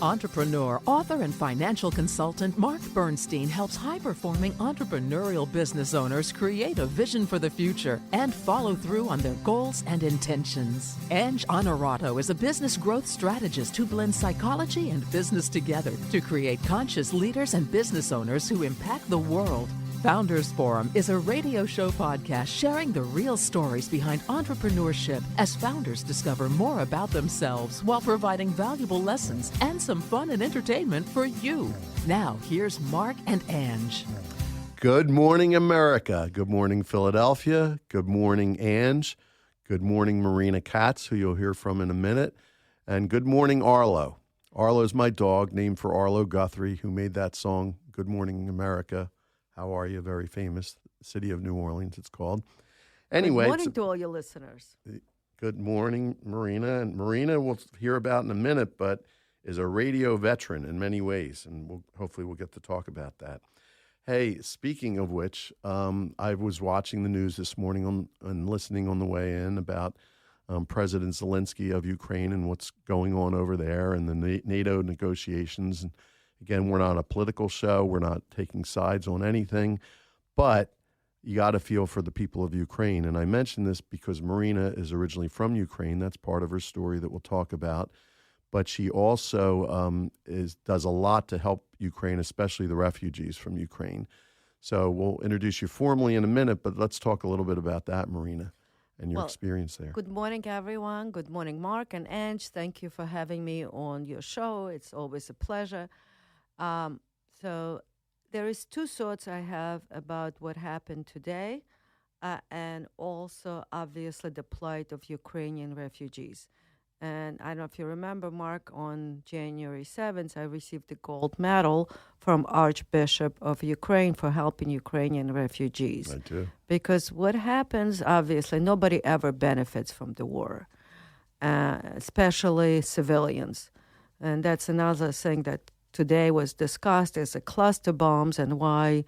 Entrepreneur, author, and financial consultant Mark Bernstein helps high-performing entrepreneurial business owners create a vision for the future and follow through on their goals and intentions. Ange Honorato is a business growth strategist who blends psychology and business together to create conscious leaders and business owners who impact the world. Founders Forum is a radio show podcast sharing the real stories behind entrepreneurship as founders discover more about themselves while providing valuable lessons and some fun and entertainment for you. Now, here's Mark and Ange. Good morning, America. Good morning, Philadelphia. Good morning, Ange. Good morning, Marina Kats, who you'll hear from in a minute. And good morning, Arlo. Arlo's my dog, named for Arlo Guthrie, who made that song, Good Morning, America. How are you? Very famous. City of New Orleans, it's called. Anyway. Good morning to all your listeners. Good morning, Marina. And Marina we'll hear about in a minute, but is a radio veteran in many ways, and hopefully we'll get to talk about that. Hey, speaking of which, I was watching the news this morning and listening on the way in about President Zelensky of Ukraine and what's going on over there and the NATO negotiations. And again, we're not a political show. We're not taking sides on anything, but you got to feel for the people of Ukraine. And I mention this because Marina is originally from Ukraine. That's part of her story that we'll talk about. But she also does a lot to help Ukraine, especially the refugees from Ukraine. So we'll introduce you formally in a minute, but let's talk a little bit about that, Marina, and your experience there. Good morning, everyone. Good morning, Mark and Ange. Thank you for having me on your show. It's always a pleasure. So there is two thoughts I have about what happened today and also, obviously, the plight of Ukrainian refugees. And I don't know if you remember, Mark, on January 7th, I received the gold medal from Archbishop of Ukraine for helping Ukrainian refugees. I do. Because what happens, obviously, nobody ever benefits from the war, especially civilians. And that's another thing that today was discussed as the cluster bombs and why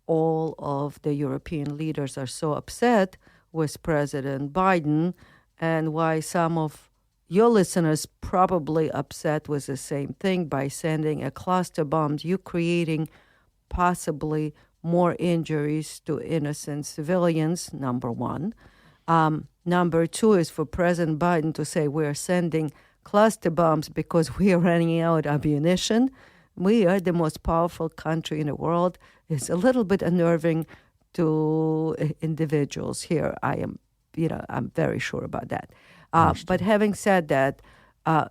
all of the European leaders are so upset with President Biden and why some of your listeners probably upset with the same thing by sending a cluster bomb. You creating possibly more injuries to innocent civilians, number one. Number two is for President Biden to say we're sending cluster bombs because we are running out of ammunition. We are the most powerful country in the world. It's a little bit unnerving to individuals here. I'm very sure about that. But having said that,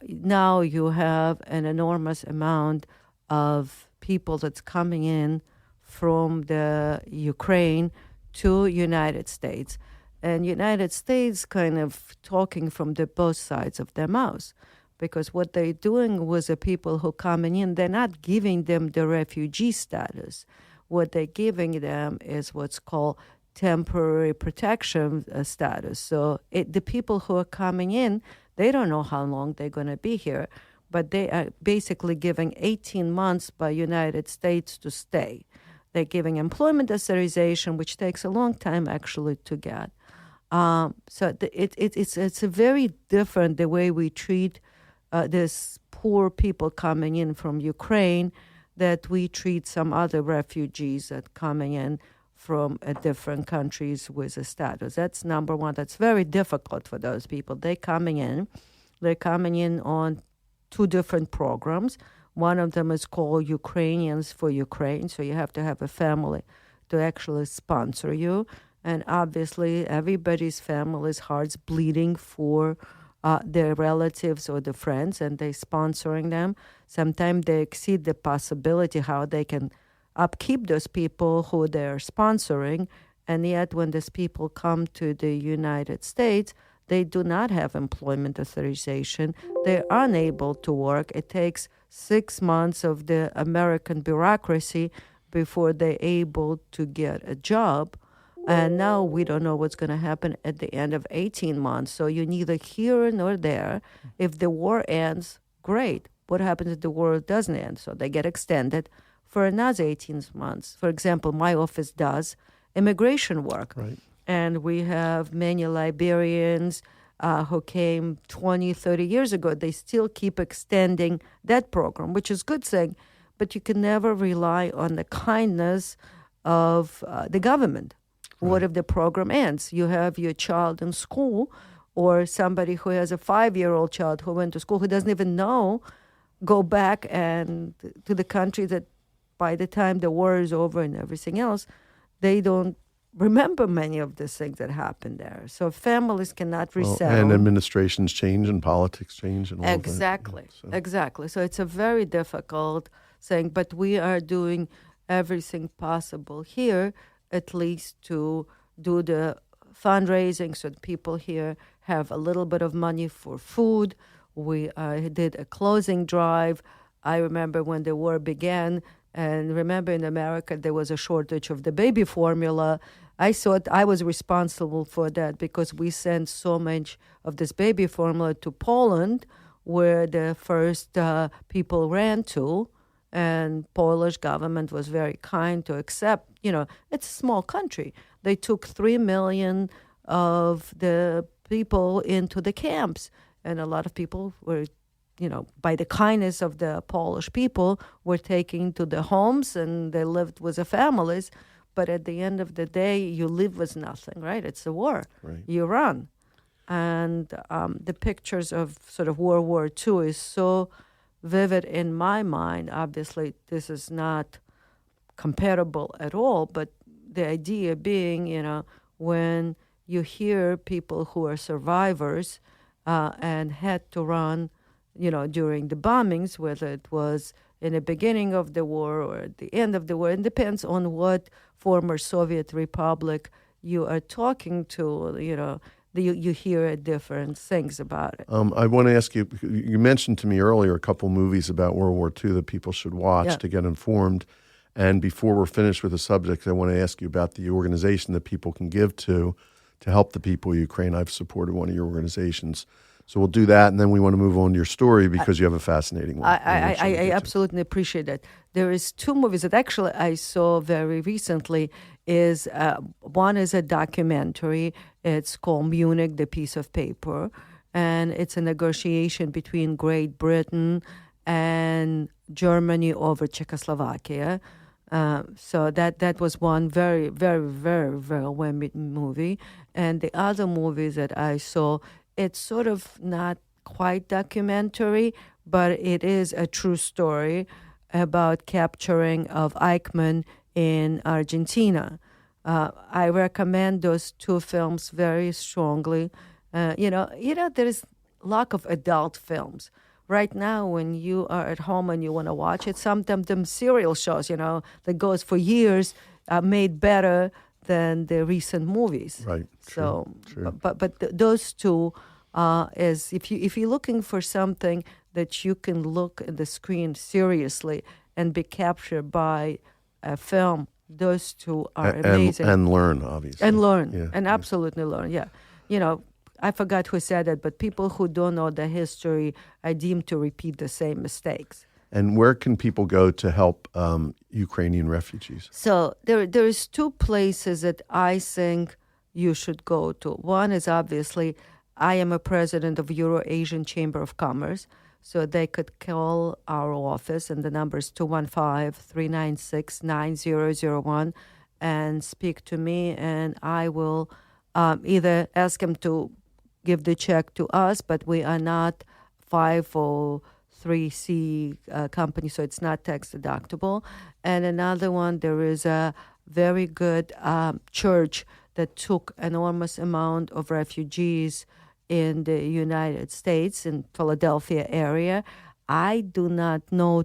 now you have an enormous amount of people that's coming in from the Ukraine to United States. And United States kind of talking from the both sides of their mouths. Because what they're doing with the people who are coming in, they're not giving them the refugee status. What they're giving them is what's called temporary protection status. So the people who are coming in, they don't know how long they're going to be here, but they are basically giving 18 months by United States to stay. They're giving employment authorization, which takes a long time actually to get. So it's a very different the way we treat these poor people coming in from Ukraine that we treat some other refugees that coming in from different countries with a status. That's number one. That's very difficult for those people. They're coming in on two different programs. One of them is called Ukrainians for Ukraine, so you have to have a family to actually sponsor you. And obviously, everybody's family's heart's bleeding for their relatives or the friends, and they're sponsoring them. Sometimes they exceed the possibility how they can upkeep those people who they're sponsoring, and yet when these people come to the United States, they do not have employment authorization. They're unable to work. It takes 6 months of the American bureaucracy before they're able to get a job. And now we don't know what's going to happen at the end of 18 months. So you're neither here nor there. If the war ends, great. What happens if the war doesn't end? So they get extended for another 18 months. For example, my office does immigration work. Right. And we have many Liberians, who came 20, 30 years ago. They still keep extending that program, which is a good thing, but you can never rely on the kindness of the government. Right. What if the program ends? You have your child in school, or somebody who has a 5-year-old child who went to school who doesn't even know, go back and to the country that by the time the war is over and everything else, they don't remember many of the things that happened there. So families cannot resettle. And administrations change and politics change and all exactly, of that. Exactly. So it's a very difficult thing, but we are doing everything possible here, at least to do the fundraising so that people here have a little bit of money for food. We did a clothing drive. I remember when the war began, and remember in America there was a shortage of the baby formula. I thought I was responsible for that because we sent so much of this baby formula to Poland, where the first people ran to, and Polish government was very kind to accept. It's a small country. They took 3 million of the people into the camps, and a lot of people were, by the kindness of the Polish people, were taken to the homes and they lived with the families. But at the end of the day, you live with nothing, right? It's a war. Right. You run. And the pictures of sort of World War II is so vivid in my mind. Obviously, this is not comparable at all, but the idea being, when you hear people who are survivors and had to run, during the bombings, whether it was in the beginning of the war or at the end of the war, it depends on what former Soviet republic you are talking to, you hear different things about it. I want to ask you, you mentioned to me earlier a couple movies about World War II that people should watch to get informed. And before we're finished with the subject, I want to ask you about the organization that people can give to help the people of Ukraine. I've supported one of your organizations. So we'll do that, and then we want to move on to your story because you have a fascinating one. I absolutely appreciate that. There is 2 movies that actually I saw very recently. One is a documentary. It's called Munich, the Piece of Paper, and it's a negotiation between Great Britain and Germany over Czechoslovakia. So that was one very, very, very, very well movie. And the other movies that I saw, it's sort of not quite documentary, but it is a true story about capturing of Eichmann in Argentina. I recommend those 2 films very strongly. There is lack of adult films. Right now, when you are at home and you want to watch it, sometimes them serial shows, that goes for years, are made better than the recent movies. Right. So, true. But those 2 is if you're looking for something that you can look at the screen seriously and be captured by a film, those 2 are amazing. And learn, obviously. And learn, and absolutely learn. Yeah, I forgot who said it, but people who don't know the history are deemed to repeat the same mistakes. And where can people go to help Ukrainian refugees? So there's 2 places that I think you should go to. One is obviously, I am a president of Euro-Asian Chamber of Commerce, so they could call our office, and the number is 215-396-9001, and speak to me, and I will either ask them to give the check to us, but we are not 503C company, so it's not tax deductible. And another one, there is a very good church that took enormous amount of refugees in the United States, in Philadelphia area. I do not know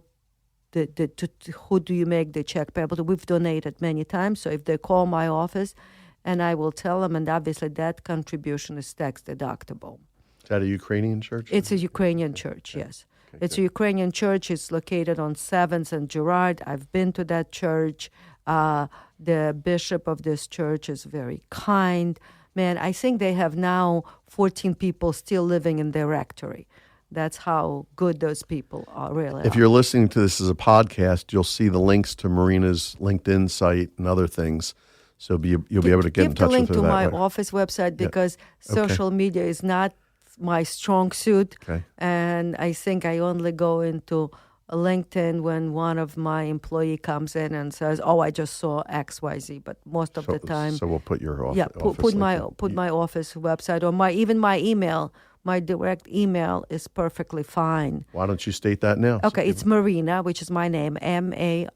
who do you make the check payable to. We've donated many times, so if they call my office, and I will tell them, and obviously that contribution is tax deductible. Is that a Ukrainian church? It's a Ukrainian church, yes. Okay, it's a Ukrainian church. It's located on 7th and Girard. I've been to that church. The bishop of this church is very kind. Man, I think they have now 14 people still living in their rectory. That's how good those people are, really. If you're listening to this as a podcast, you'll see the links to Marina's LinkedIn site and other things. So you'll be able to get in touch with her that way. Give the link to my office website because social media is not my strong suit. Okay. And I think I only go into LinkedIn when one of my employee comes in and says, "Oh, I just saw XYZ." But most of the time, So we'll put your yeah, office. put my office website or even my email. My direct email is perfectly fine. Why don't you state that now? Okay, it's Marina, which is my name, Marina,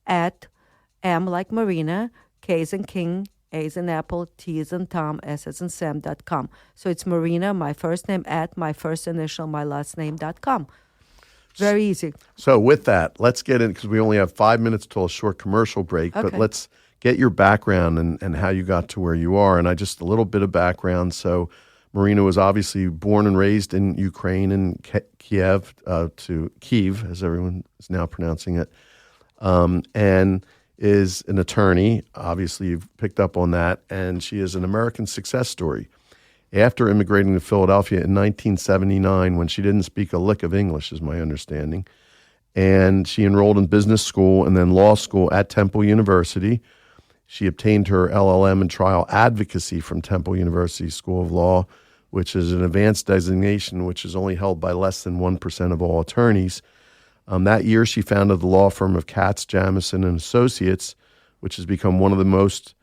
at M like Marina, K as in King, A as in Apple, T as in Tom, S as in Sam.com. So it's Marina, my first name, at my first initial, my last name.com. Very easy. So with that, let's get in, because we only have 5 minutes till a short commercial break, but let's get your background and how you got to where you are. And a little bit of background. So Marina was obviously born and raised in Ukraine, in Kiev, as everyone is now pronouncing it, and is an attorney. Obviously, you've picked up on that. And she is an American success story. After immigrating to Philadelphia in 1979, when she didn't speak a lick of English, is my understanding, and she enrolled in business school and then law school at Temple University. She obtained her LLM in trial advocacy from Temple University School of Law, which is an advanced designation which is only held by less than 1% of all attorneys. That year, she founded the law firm of Katz, Jamison, and Associates, which has become one of the most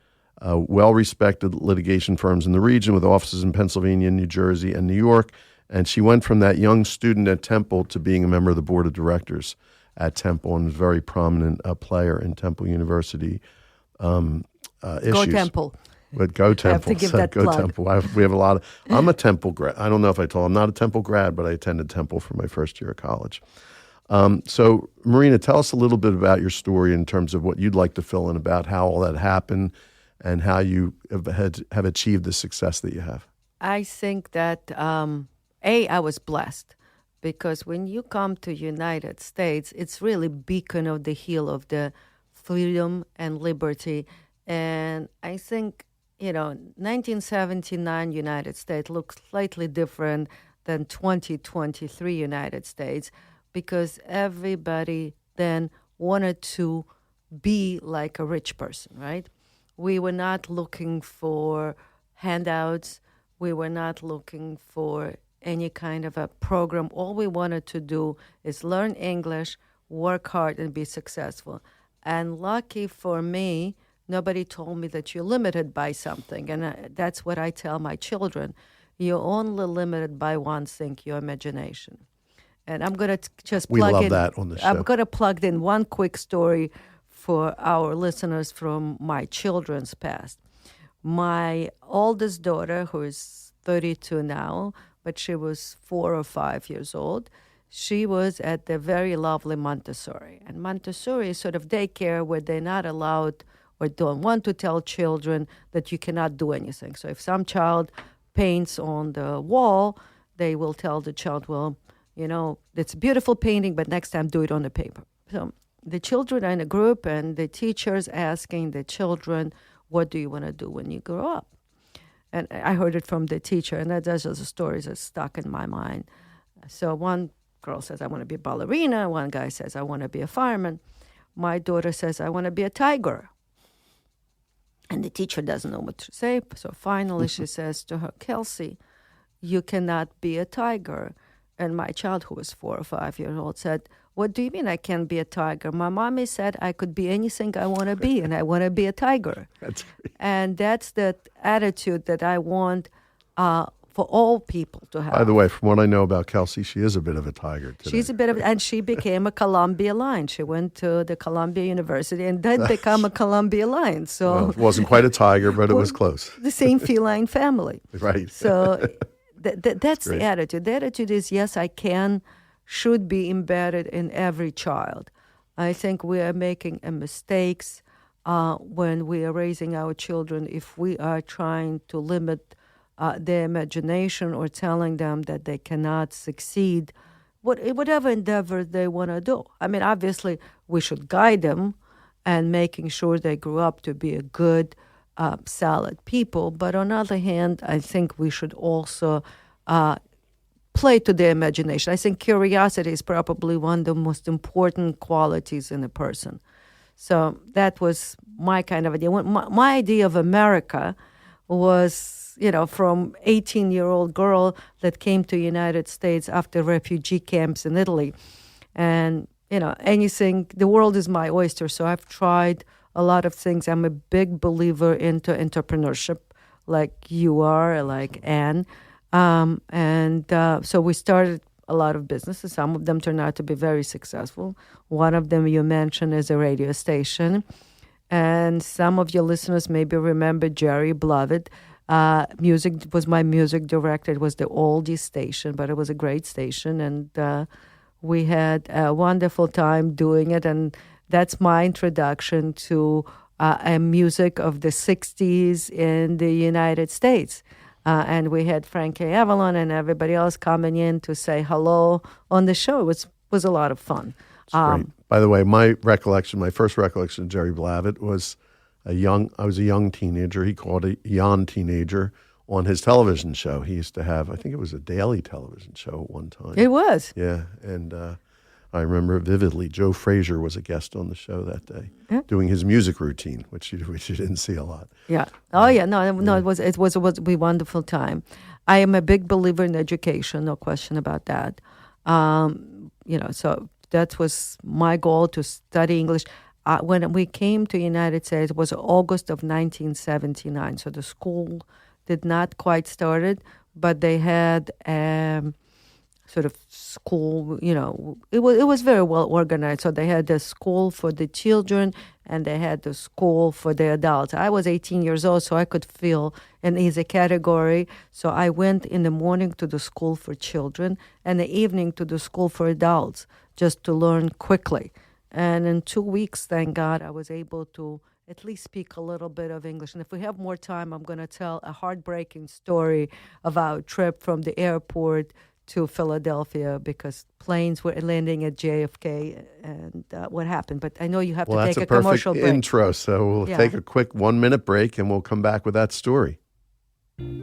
well-respected litigation firms in the region, with offices in Pennsylvania, New Jersey, and New York. And she went from that young student at Temple to being a member of the board of directors at Temple, and was a very prominent player in Temple University issues. Go Temple. But go Temple. I have to give that go plug. Temple. We have a lot of. I'm a Temple grad. I don't know if I told. I'm not a Temple grad, but I attended Temple for my first year of college. So, Marina, tell us a little bit about your story in terms of what you'd like to fill in about how all that happened and how you have achieved the success that you have. I think that, I was blessed, because when you come to United States, it's really beacon of the hill of the freedom and liberty. And I think, 1979 United States looks slightly different than 2023 United States, because everybody then wanted to be like a rich person, right? We were not looking for handouts. We were not looking for any kind of a program. All we wanted to do is learn English, work hard, and be successful. And lucky for me, nobody told me that you're limited by something. And that's what I tell my children. You're only limited by one thing, your imagination. And I'm going to just plug in. We love that on the show. I'm going to plug in one quick story for our listeners from my children's past. My oldest daughter, who is 32 now, but she was 4 or 5 years old, she was at the very lovely Montessori. And Montessori is sort of daycare where they're not allowed or don't want to tell children that you cannot do anything. So if some child paints on the wall, they will tell the child, well, it's a beautiful painting, but next time do it on the paper. So the children are in a group, and the teacher's asking the children, what do you want to do when you grow up? And I heard it from the teacher, and that's just a story that's stuck in my mind. So one girl says, I want to be a ballerina. One guy says, I want to be a fireman. My daughter says, I want to be a tiger. And the teacher doesn't know what to say. So finally she says to her, Kelsey, you cannot be a tiger. And my child, who was 4 or 5 years old, said, what do you mean I can't be a tiger? My mommy said I could be anything I want to be, and I want to be a tiger. That's great. And that's the attitude that I want for all people to have. By the way, from what I know about Kelsey, she is a bit of a tiger today. She's a bit of, and she became a Columbia Lion. She went to the Columbia University and then become a Columbia Lion. So well, it wasn't quite a tiger, but it was close. The same feline family. Right. So that's the attitude. The attitude is, yes, I can, should be embedded in every child. I think we are making mistakes when we are raising our children if we are trying to limit their imagination or telling them that they cannot succeed, whatever endeavor they want to do. I mean, obviously, we should guide them and making sure they grow up to be a good, solid people. But on the other hand, I think we should also play to their imagination. I think curiosity is probably one of the most important qualities in a person. So that was my kind of idea. My idea of America was from 18-year-old girl that came to United States after refugee camps in Italy. And, anything, the world is my oyster. So I've tried a lot of things. I'm a big believer into entrepreneurship, like you are, like Anne. So we started a lot of businesses. Some of them turned out to be very successful. One of them you mentioned is a radio station. And some of your listeners maybe remember Jerry Blovett. Music was my music director. It was the oldies station, but it was a great station. And we had a wonderful time doing it. And that's my introduction to a music of the 60s in the United States. And we had Frankie Avalon and everybody else coming in to say hello on the show. It was a lot of fun. Great. By the way, my first recollection of Jerry Blavett was I was a young teenager. He called a young teenager on his television show. He used to have, I think it was a daily television show at one time. It was. Yeah, and I remember vividly, Joe Frazier was a guest on the show that day, doing his music routine, which you didn't see a lot. Yeah. Oh yeah. No. It was a wonderful time. I am a big believer in education. No question about that. So that was my goal, to study English. When we came to the United States, it was August of 1979. So the school did not quite started, but they had sort of school, it was very well organized. So they had the school for the children and they had the school for the adults. I was 18 years old, so I could feel in either category. So I went in the morning to the school for children and the evening to the school for adults, just to learn quickly. And in 2 weeks, thank God, I was able to at least speak a little bit of English. And if we have more time, I'm going to tell a heartbreaking story of our trip from the airport to Philadelphia, because planes were landing at JFK and what happened. But I know you have to take a commercial break. Well, that's a perfect intro, so we'll take a quick 1-minute break and we'll come back with that story.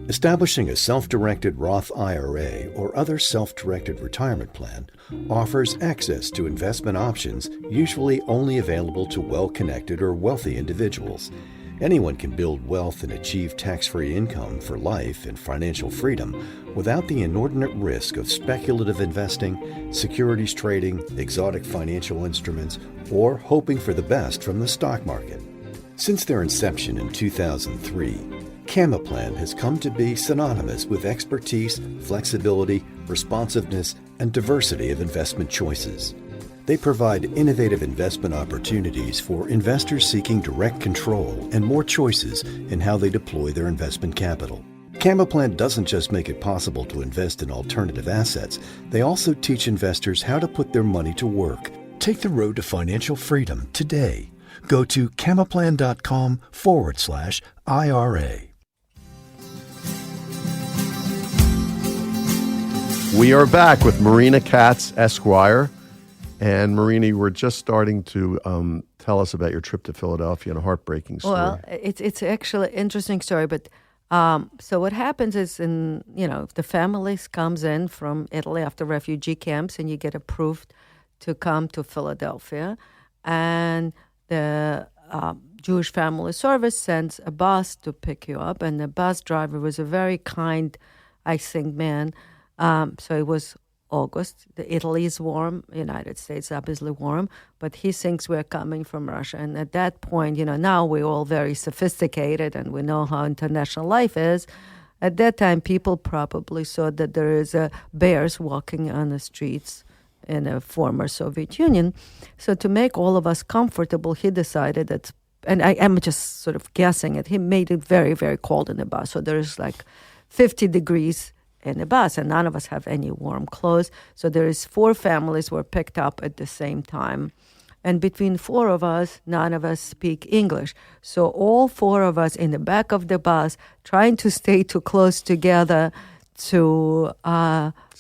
Establishing a self-directed Roth IRA or other self-directed retirement plan offers access to investment options usually only available to well-connected or wealthy individuals. Anyone can build wealth and achieve tax-free income for life and financial freedom without the inordinate risk of speculative investing, securities trading, exotic financial instruments, or hoping for the best from the stock market. Since their inception in 2003, Camaplan has come to be synonymous with expertise, flexibility, responsiveness, and diversity of investment choices. They provide innovative investment opportunities for investors seeking direct control and more choices in how they deploy their investment capital. Camaplan doesn't just make it possible to invest in alternative assets, they also teach investors how to put their money to work. Take the road to financial freedom today. Go to camaplan.com/IRA. We are back with Marina Kats, Esquire. And Marina, you were just starting to tell us about your trip to Philadelphia and a heartbreaking story. Well, it's actually an interesting story. But so what happens is, if the families comes in from Italy after refugee camps and you get approved to come to Philadelphia, and the Jewish Family Service sends a bus to pick you up, and the bus driver was a very kind, I think, man. So it was August. Italy is warm. United States obviously warm, but he thinks we're coming from Russia. And at that point, now we're all very sophisticated and we know how international life is. At that time, people probably saw that there is bears walking on the streets in a former Soviet Union. So to make all of us comfortable, he decided that, and I'm just sort of guessing it, he made it very, very cold in the bus. So there's like 50 degrees in the bus, and none of us have any warm clothes. So there is 4 families were picked up at the same time. And between 4 of us, none of us speak English. So all 4 of us in the back of the bus trying to stay too close together to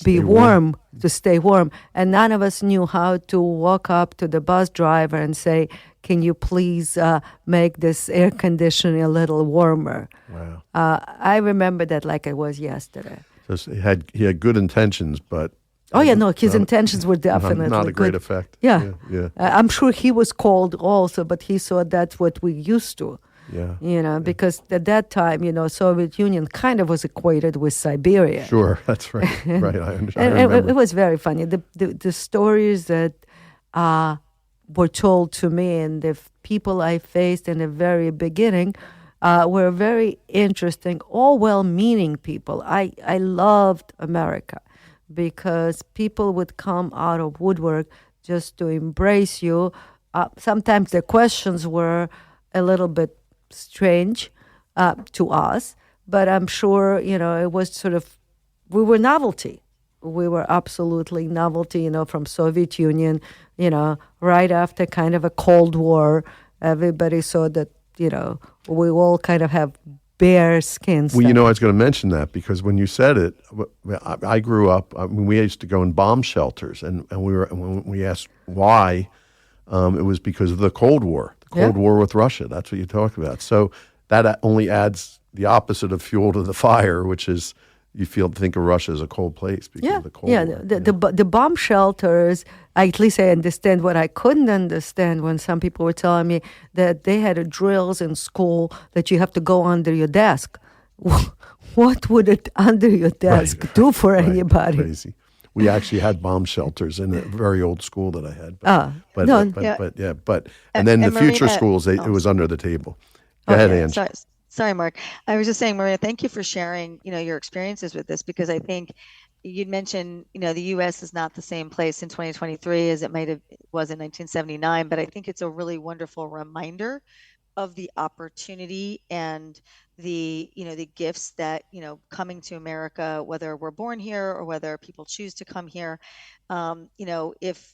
be warm, to stay warm. And none of us knew how to walk up to the bus driver and say, can you please make this air conditioning a little warmer? Wow. I remember that like it was yesterday. So he had good intentions, but... his intentions were definitely not a great good. effect. Yeah. Yeah. I'm sure he was cold also, but he thought that's what we used to. Yeah. Because at that time, Soviet Union kind of was equated with Siberia. Sure, that's right. Right, I And remember. it was very funny. The stories that were told to me and the people I faced in the very beginning were very interesting, all well-meaning people. I loved America because people would come out of woodwork just to embrace you. Sometimes the questions were a little bit strange to us, but I'm sure, it was sort of, we were novelty. We were absolutely novelty, from Soviet Union, right after kind of a Cold War. Everybody saw that, we all kind of have bare skins. Well, I was going to mention that because when you said it, I grew up. We used to go in bomb shelters, and when we asked why, it was because of the Cold War, War with Russia. That's what you talk about. So that only adds the opposite of fuel to the fire, which is you think of Russia as a cold place because of the Cold War. The bomb shelters, at least I understand what I couldn't understand when some people were telling me that they had drills in school that you have to go under your desk. What would it under your desk do for anybody? Crazy. We actually had bomb shelters in a very old school that I had. And then the future schools, it was under the table. Go ahead, Ange. Sorry, Mark. I was just saying, Marina, thank you for sharing, your experiences with this, because I think you'd mentioned, the U.S. is not the same place in 2023 as it was in 1979, but I think it's a really wonderful reminder of the opportunity and the gifts that, coming to America, whether we're born here or whether people choose to come here, if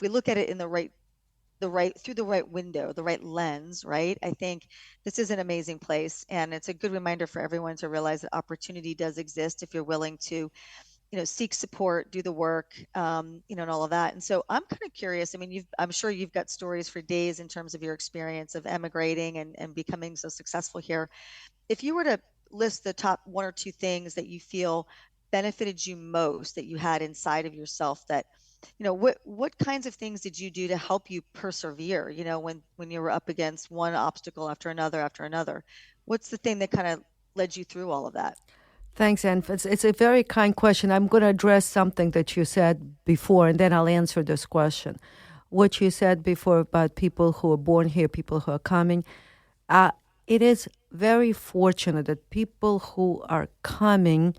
we look at it in through the right window, the right lens, right? I think this is an amazing place, and it's a good reminder for everyone to realize that opportunity does exist if you're willing to, seek support, do the work, and all of that. And so I'm kind of curious. I mean, I'm sure you've got stories for days in terms of your experience of emigrating and becoming so successful here. If you were to list the top one or two things that you feel benefited you most, that you had inside of yourself, that what kinds of things did you do to help you persevere, when you were up against one obstacle after another? What's the thing that kind of led you through all of that? Thanks, Anne. It's a very kind question. I'm going to address something that you said before, and then I'll answer this question. What you said before about people who are born here, people who are coming, it is very fortunate that people who are coming,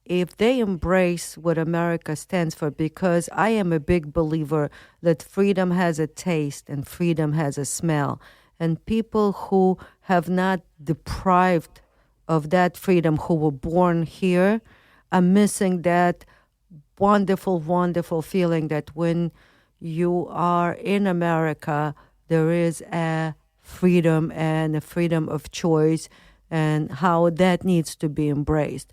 if they embrace what America stands for, because I am a big believer that freedom has a taste and freedom has a smell. And people who have not deprived of that freedom, who were born here, are missing that wonderful, wonderful feeling that when you are in America, there is a freedom and a freedom of choice, and how that needs to be embraced.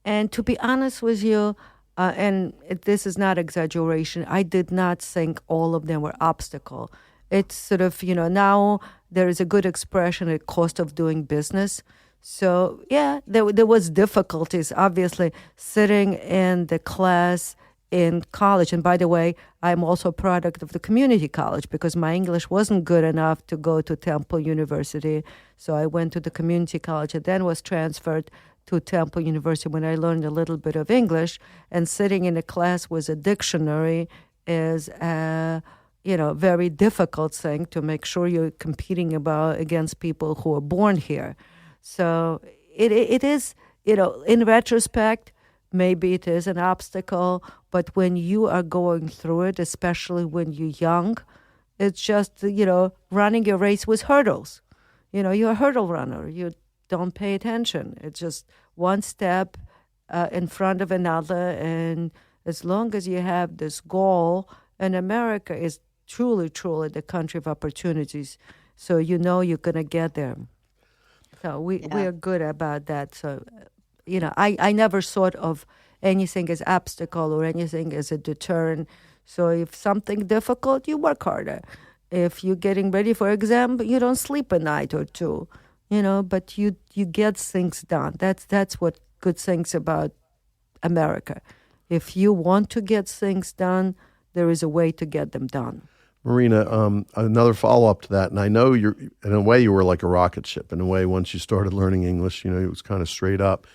And to be honest with you, and this is not exaggeration, I did not think all of them were obstacle. It's sort of, now there is a good expression, a cost of doing business. So, there was difficulties, obviously, sitting in the class in college. And by the way, I'm also a product of the community college because my English wasn't good enough to go to Temple University. So I went to the community college and then was transferred to Temple University when I learned a little bit of English. And sitting in a class with a dictionary is a very difficult thing to make sure you're competing against people who are born here. So it is, in retrospect, maybe it is an obstacle, but when you are going through it, especially when you're young, it's just, running a race with hurdles. You're a hurdle runner. You don't pay attention. It's just one step in front of another. And as long as you have this goal, and America is truly, truly the country of opportunities, so you're going to get there. So we are good about that. So, I never thought of anything as obstacle or anything as a deterrent. So if something difficult, you work harder. If you're getting ready for exam, you don't sleep a night or two, but you get things done. That's what good things about America. If you want to get things done, there is a way to get them done. Marina, another follow-up to that, and I know you're, in a way, you were like a rocket ship. In a way, once you started learning English, it was kind of straight up.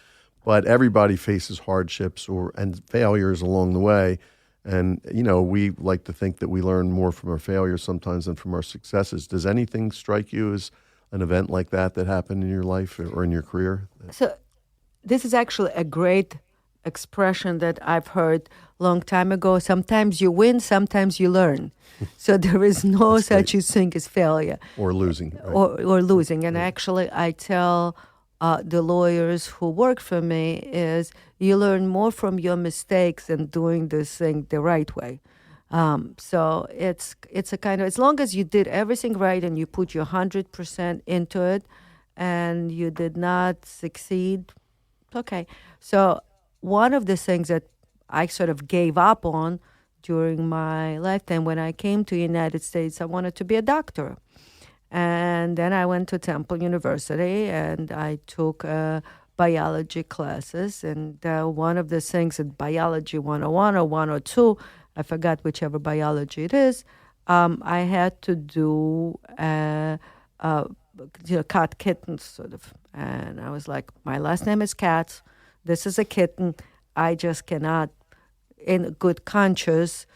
But everybody faces hardships and failures along the way. And, we like to think that we learn more from our failures sometimes than from our successes. Does anything strike you as an event like that happened in your life or in your career? So this is actually a great expression that I've heard long time ago. Sometimes you win, sometimes you learn. So there is no such a thing as failure. Or losing. Right? Or losing. And actually, I tell the lawyers who work for me is you learn more from your mistakes than doing this thing the right way. So it's a kind of, as long as you did everything right and you put your 100% into it and you did not succeed, okay. So one of the things that I sort of gave up on during my lifetime when I came to the United States, I wanted to be a doctor. And then I went to Temple University and I took biology classes. And one of the things at Biology 101 or 102, I forgot whichever biology it is, I had to do, cut kittens, sort of. And I was like, my last name is Kats. This is a kitten. I just cannot, in good conscience,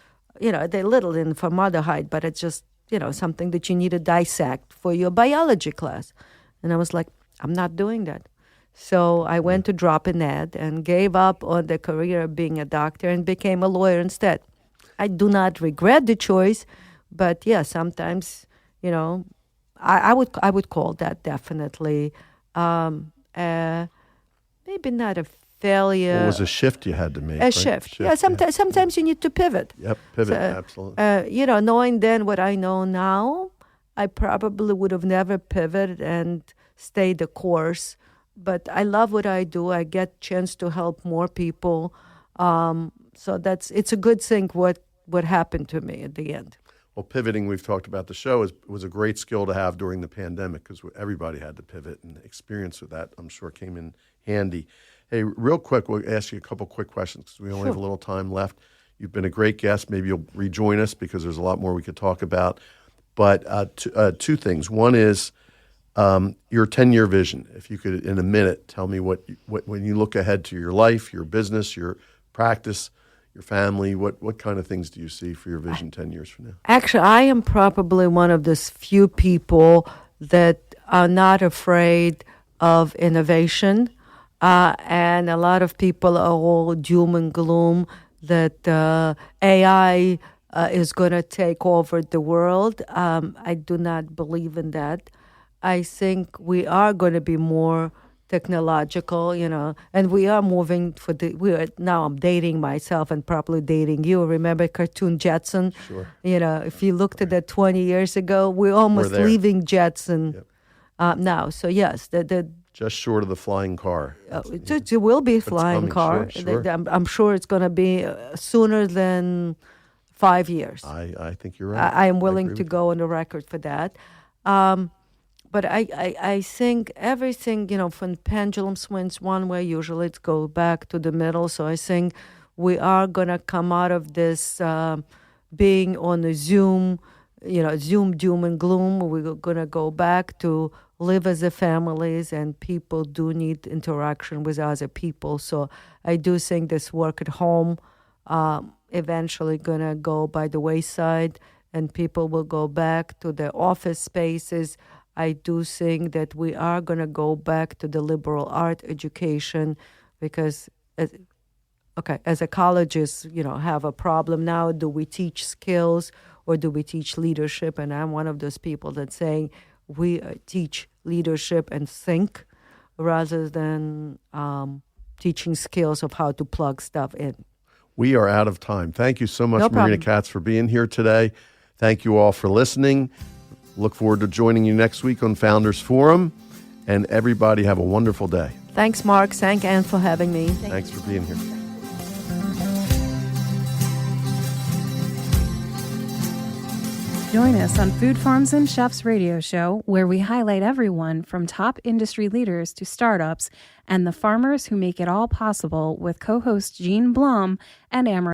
they're little in formaldehyde, but it's just, something that you need to dissect for your biology class. And I was like, I'm not doing that. So I went to drop an ad and gave up on the career of being a doctor and became a lawyer instead. I do not regret the choice, but yeah, sometimes, I would call that definitely maybe not a failure. Well, it was a shift you had to make. A shift. Yeah, sometimes you need to pivot. Yep, pivot, absolutely. Knowing then what I know now, I probably would have never pivoted and stayed the course. But I love what I do. I get chance to help more people. So it's a good thing what happened to me at the end. Well, pivoting, we've talked about the show, was a great skill to have during the pandemic because everybody had to pivot, and experience with that, I'm sure, came in handy. Hey, real quick, we'll ask you a couple quick questions because we only have a little time left. You've been a great guest. Maybe you'll rejoin us because there's a lot more we could talk about. But two things. One is your 10-year vision. If you could, in a minute, tell me what when you look ahead to your life, your business, your practice, your family, what kind of things do you see for your vision 10 years from now? Actually, I am probably one of those few people that are not afraid of innovation. And a lot of people are all doom and gloom that AI is going to take over the world. I do not believe in that. I think we are going to be more technological, and we are moving now I'm dating myself and probably dating you. Remember cartoon Jetson? Sure. If you looked at that 20 years ago, we're almost leaving Jetson now. So yes, just short of the flying car. It will be a flying car. Sure. I'm sure it's going to be sooner than 5 years. I think you're right. I am willing to go on the record for that. But I think everything, from pendulum swings one way, usually it goes back to the middle. So I think we are going to come out of this being on a Zoom, Zoom doom and gloom. We're going to go back to live as a families, and people do need interaction with other people. So I do think this work at home eventually going to go by the wayside, and people will go back to their office spaces. I do think that we are going to go back to the liberal art education because, as ecologists, have a problem now. Do we teach skills or do we teach leadership? And I'm one of those people that's saying we teach leadership and think rather than teaching skills of how to plug stuff in. We are out of time. Thank you so much, Marina Kats, for being here today. Thank you all for listening. Look forward to joining you next week on Founders Forum. And everybody have a wonderful day. Thanks, Mark. Thank Anne for having me. Thanks for being here. Join us on Food Farms and Chefs radio show, where we highlight everyone from top industry leaders to startups and the farmers who make it all possible with co-hosts Jean Blum and Amber.